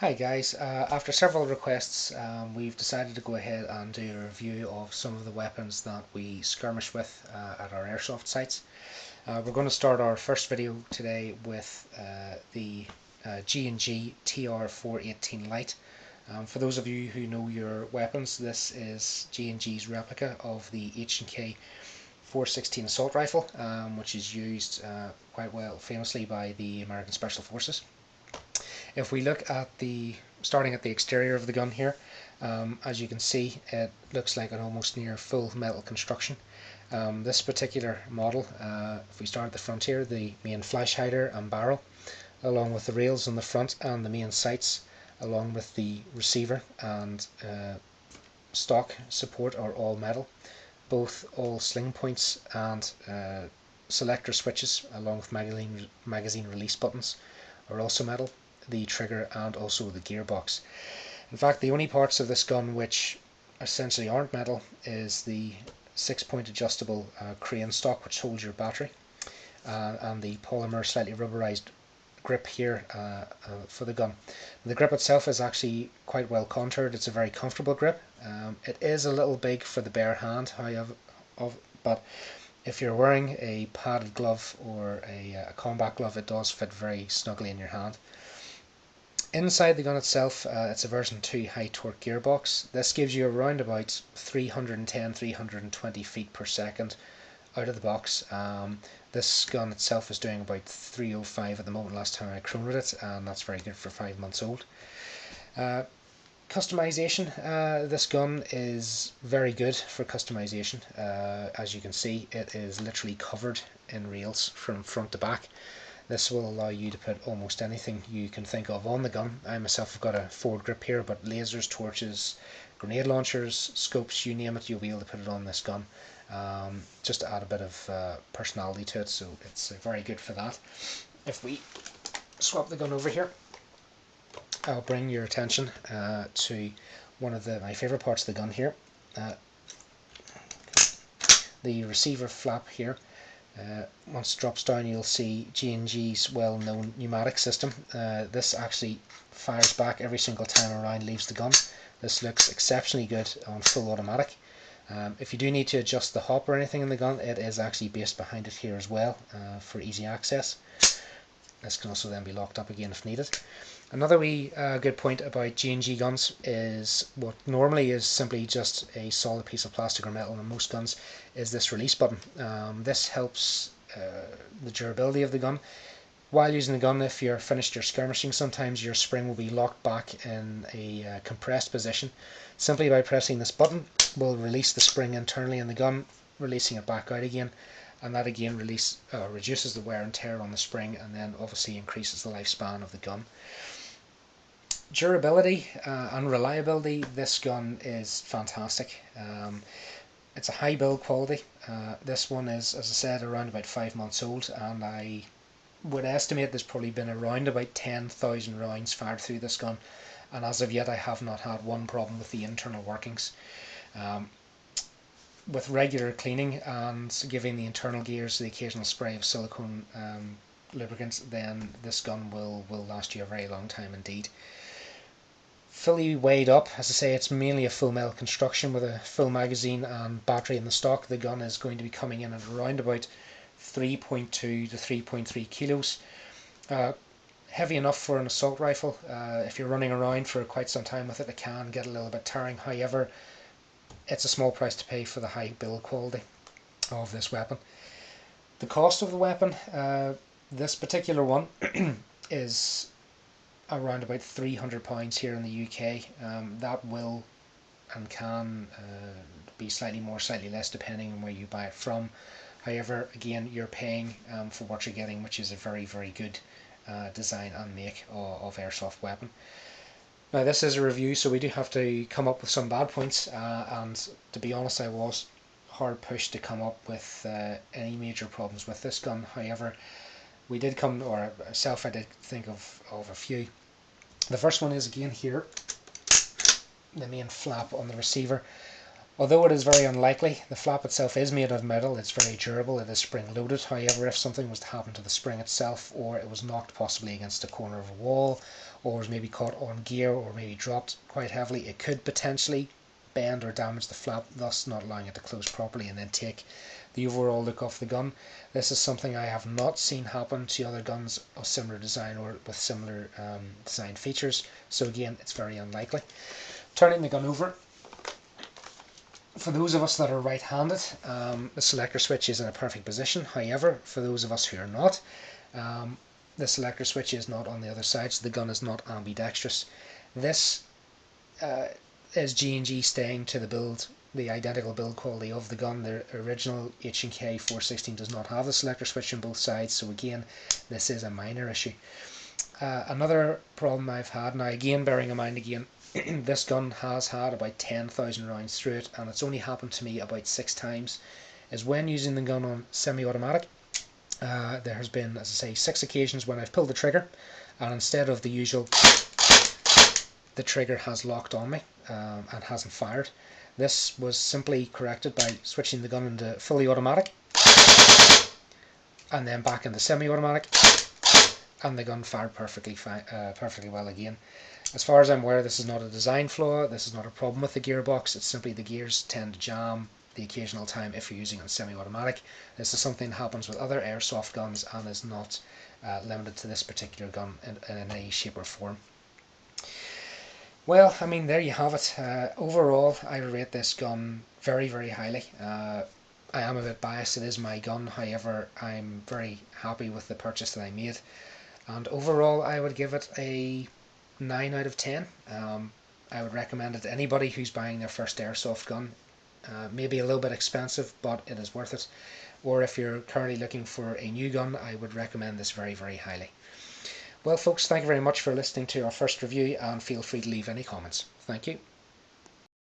Hi guys, after several requests we've decided to go ahead and do a review of some of the weapons that we skirmish with at our airsoft sites. We're going to start our first video today with the G&G TR-418 Lite. For those of you who know your weapons, this is G&G's replica of the HK-416 assault rifle, which is used quite well famously by the American Special Forces. If we look at starting at the exterior of the gun here, as you can see, it looks like an almost near full metal construction. This particular model, if we start at the front here, the main flash hider and barrel, along with the rails on the front and the main sights, along with the receiver and stock support are all metal. Both all sling points and selector switches, along with magazine release buttons, are also metal. The trigger and also the gearbox. In fact, the only parts of this gun which essentially aren't metal is the 6-point adjustable crane stock which holds your battery, and the polymer slightly rubberized grip here for the gun. The grip itself is actually quite well contoured. It's a very comfortable grip. It is a little big for the bare hand, however, but if you're wearing a padded glove or a combat glove, it does fit very snugly in your hand. Inside the gun itself, it's a version 2 high torque gearbox. This gives you around about 310-320 feet per second out of the box. This gun itself is doing about 305 at the moment, last time I chronoed it, and that's very good for 5 months old. Customization, this gun is very good for customization. As you can see, it is literally covered in rails from front to back. This will allow you to put almost anything you can think of on the gun. I myself have got a forward grip here, but lasers, torches, grenade launchers, scopes, you name it, you'll be able to put it on this gun, just to add a bit of personality to it, so it's very good for that. If we swap the gun over here, I'll bring your attention to one of my favourite parts of the gun here, the receiver flap here. Once it drops down, you'll see G&G's well-known pneumatic system. This actually fires back every single time a round leaves the gun. This looks exceptionally good on full automatic. If you do need to adjust the hop or anything in the gun, it is actually based behind it here as well for easy access. This can also then be locked up again if needed. Another wee good point about G&G guns is what normally is simply just a solid piece of plastic or metal in most guns is this release button. This helps the durability of the gun. While using the gun, if you're finished your skirmishing, sometimes your spring will be locked back in a compressed position. Simply by pressing this button will release the spring internally in the gun, releasing it back out again, and that again reduces the wear and tear on the spring, and then obviously increases the lifespan of the gun. Durability and reliability, this gun is fantastic. It's a high build quality. This one is, as I said, around about 5 months old, and I would estimate there's probably been around about 10,000 rounds fired through this gun, and as of yet I have not had one problem with the internal workings. With regular cleaning and giving the internal gears the occasional spray of silicone lubricants, then this gun will last you a very long time indeed. Fully weighed up, as I say, it's mainly a full metal construction with a full magazine and battery in the stock. The gun is going to be coming in at around about 3.2 to 3.3 kilos. Heavy enough for an assault rifle. If you're running around for quite some time with it, it can get a little bit tiring. However, it's a small price to pay for the high build quality of this weapon. The cost of the weapon, this particular one is around about £300 here in the UK. That will and can be slightly more, slightly less depending on where you buy it from. However, again, you're paying for what you're getting, which is a very, very good design and make of airsoft weapon. Now, this is a review, so we do have to come up with some bad points, and to be honest, I was hard pushed to come up with any major problems with this gun. However, we did come, or myself, I did think of a few. The first one is again here, the main flap on the receiver. Although it is very unlikely, the flap itself is made of metal, it's very durable, it is spring loaded. However, if something was to happen to the spring itself, or it was knocked possibly against a corner of a wall, or was maybe caught on gear, or maybe dropped quite heavily, it could potentially bend or damage the flap, thus not allowing it to close properly and then take the overall look off the gun. This is something I have not seen happen to other guns of similar design or with similar design features, so again, it's very unlikely. Turning the gun over, for those of us that are right-handed, the selector switch is in a perfect position. However, for those of us who are not, the selector switch is not on the other side, so the gun is not ambidextrous. This is G&G staying to the identical build quality of the gun. The original HK-416 does not have the selector switch on both sides, so again, this is a minor issue. Another problem I've had, now again bearing in mind again, this gun has had about 10,000 rounds through it, and it's only happened to me about 6 times, is when using the gun on semi-automatic. There has been, as I say, 6 occasions when I've pulled the trigger, and instead of the usual, the trigger has locked on me and hasn't fired. This was simply corrected by switching the gun into fully automatic, and then back into semi-automatic, and the gun fired perfectly well again. As far as I'm aware, this is not a design flaw, this is not a problem with the gearbox, it's simply the gears tend to jam the occasional time if you're using it in semi-automatic. This is something that happens with other airsoft guns and is not limited to this particular gun in any shape or form. Well, I mean, there you have it. Overall, I rate this gun very, very highly. I am a bit biased, it is my gun, however, I'm very happy with the purchase that I made. And overall, I would give it a 9 out of 10. I would recommend it to anybody who's buying their first airsoft gun. Maybe a little bit expensive, but it is worth it. Or if you're currently looking for a new gun, I would recommend this very, very highly. Well folks, thank you very much for listening to our first review, and feel free to leave any comments. Thank you.